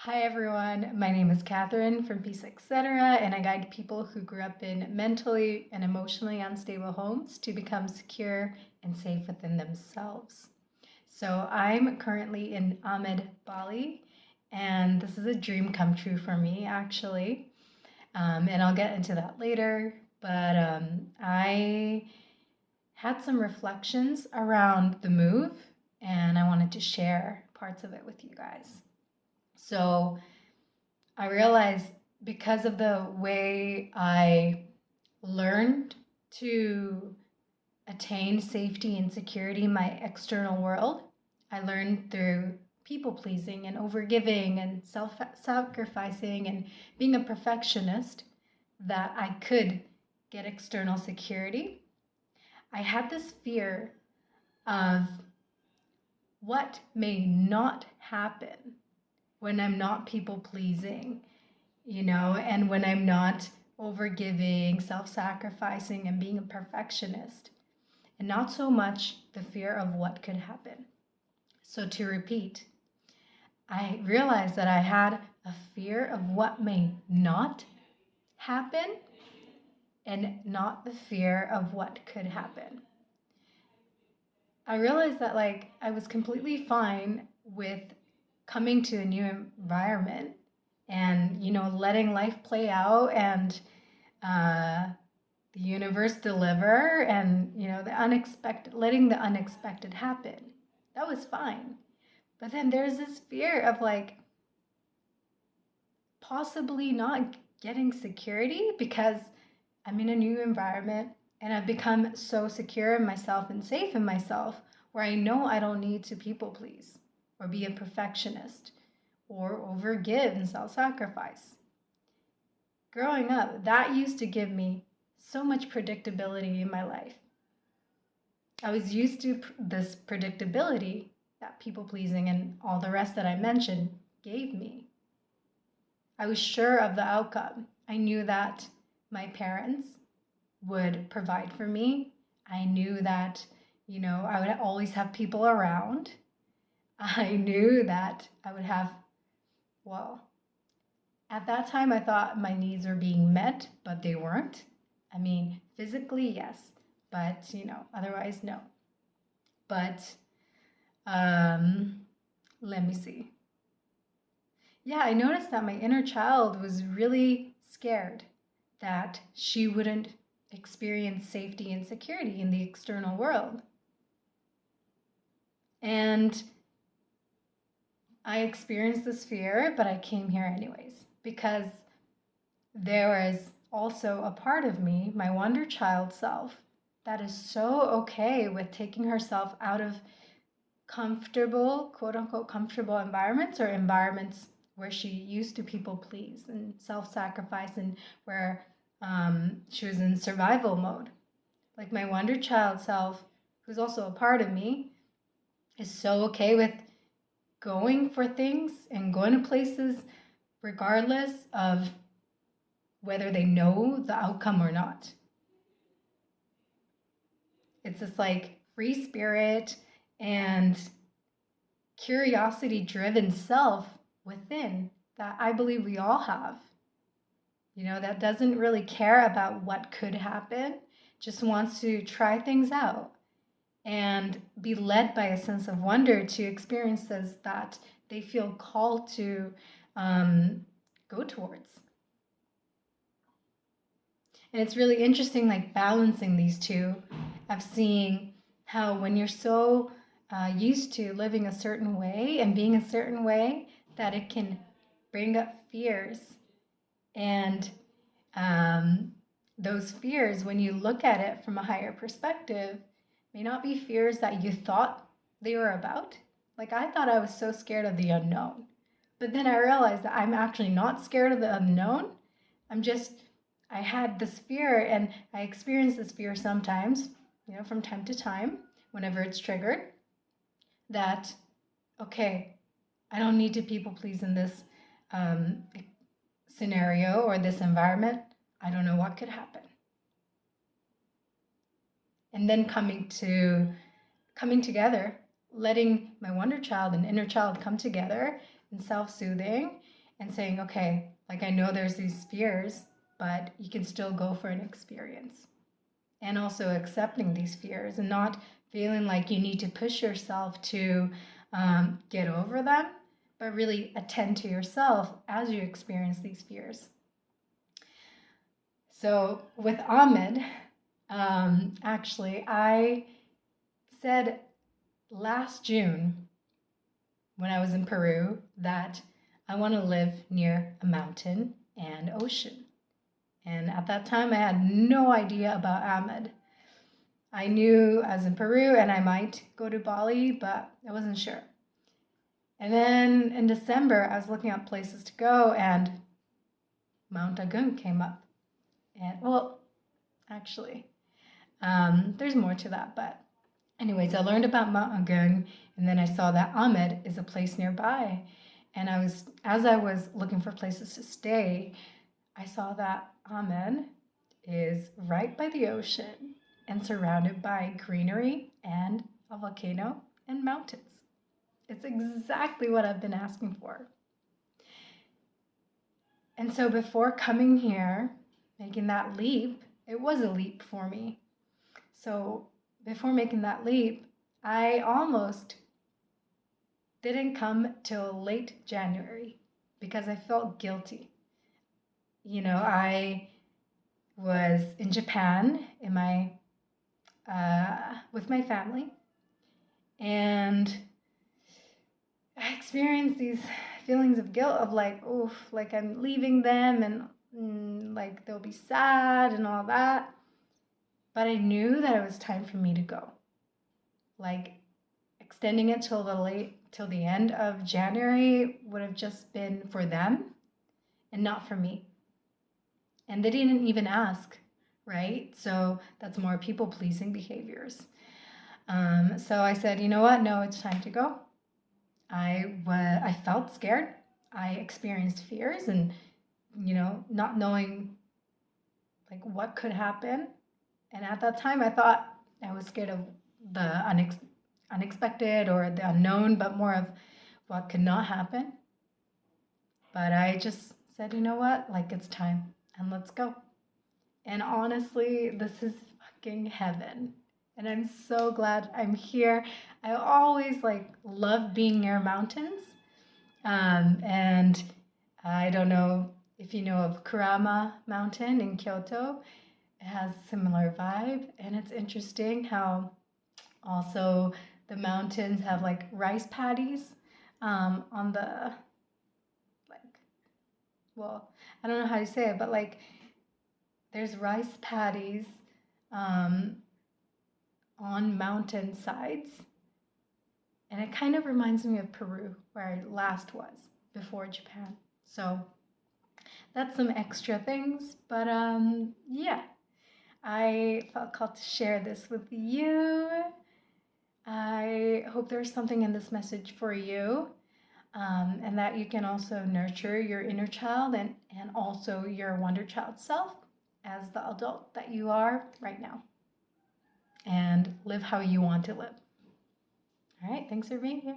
Hi everyone, my name is Catherine from Peace Etc. and I guide people who grew up in mentally and emotionally unstable homes to become secure and safe within themselves. So I'm currently in Ahmed, Bali, and this is a dream come true for me actually. And I'll get into that later, but I had some reflections around the move and I wanted to share parts of it with you guys. So I realized because of the way I learned to attain safety and security in my external world, I learned through people pleasing and overgiving and self sacrificing and being a perfectionist that I could get external security. I had this fear of what may not happen when I'm not people pleasing, and when I'm not overgiving, self sacrificing, and being a perfectionist, and not so much the fear of what could happen. So, to repeat, I realized that I had a fear of what may not happen and not the fear of what could happen. I realized that, I was completely fine with coming to a new environment and letting life play out and uh, the universe deliver and the unexpected, letting the unexpected happen. That was fine. But then there's this fear of possibly not getting security because I'm in a new environment and I've become so secure in myself and safe in myself where I know I don't need to people please or be a perfectionist or overgive and self sacrifice. Growing up, that used to give me so much predictability in my life. I was used to this predictability that people pleasing and all the rest that I mentioned gave me. I was sure of the outcome. I knew that my parents would provide for me. I knew that, I would always have people around. I knew that I would have, well, at that time I thought my needs were being met, but they weren't. I mean, physically, yes, but, otherwise, no. But let me see. Yeah, I noticed that my inner child was really scared that she wouldn't experience safety and security in the external world. And I experienced this fear, but I came here anyways because there was also a part of me, my wonder child self, that is so okay with taking herself out of comfortable, quote unquote, comfortable environments or environments where she used to people please and self sacrifice and where she was in survival mode. Like my wonder child self, who's also a part of me, is so okay with going for things and going to places regardless of whether they know the outcome or not. It's this free spirit and curiosity driven self within that I believe we all have. That doesn't really care about what could happen, just wants to try things out and be led by a sense of wonder to experiences that they feel called to go towards. And it's really interesting, balancing these two, of seeing how when you're so used to living a certain way and being a certain way, that it can bring up fears. And those fears, when you look at it from a higher perspective, may not be fears that you thought they were about. Like I thought I was so scared of the unknown. But then I realized that I'm actually not scared of the unknown. I had this fear and I experience this fear sometimes, from time to time, whenever it's triggered, that, okay, I don't need to people please in this scenario or this environment. I don't know what could happen. And then coming together, letting my wonder child and inner child come together and self-soothing and saying, okay, like I know there's these fears, but you can still go for an experience. And also accepting these fears and not feeling like you need to push yourself to get over them, but really attend to yourself as you experience these fears. So with Ahmed, actually, I said last June when I was in Peru that I want to live near a mountain and ocean. And at that time, I had no idea about Ahmed. I knew I was in Peru and I might go to Bali, but I wasn't sure. And then in December, I was looking up places to go and Mount Agung came up. And well, actually, there's more to that. But anyways, I learned about Mount Agung and then I saw that Ahmed is a place nearby. And as I was looking for places to stay, I saw that Ahmed is right by the ocean and surrounded by greenery and a volcano and mountains. It's exactly what I've been asking for. And so before coming here, making that leap, it was a leap for me. So before making that leap, I almost didn't come till late January because I felt guilty. You know, I was in Japan with my family, and I experienced these feelings of guilt of like, oof, like I'm leaving them and like they'll be sad and all that. But I knew that it was time for me to go. Like extending it till the end of January would have just been for them and not for me. And they didn't even ask, right? So that's more people-pleasing behaviors. So I said, you know what? No, it's time to go. I felt scared. I experienced fears and, you know, not knowing like what could happen. And at that time, I thought I was scared of the unexpected or the unknown, but more of what could not happen. But I just said, you know what? Like, it's time and let's go. And honestly, this is fucking heaven. And I'm so glad I'm here. I always like love being near mountains. And I don't know if you know of Kurama Mountain in Kyoto. It has a similar vibe. And it's interesting how also the mountains have like rice paddies on the, like, well, I don't know how to say it, but like there's rice paddies on mountain sides. And it kind of reminds me of Peru, where I last was before Japan. So that's some extra things. But yeah, I felt called to share this with you. I hope there's something in this message for you. And that you can also nurture your inner child and also your wonder child self as the adult that you are right now. And live how you want to live. All right, thanks for being here.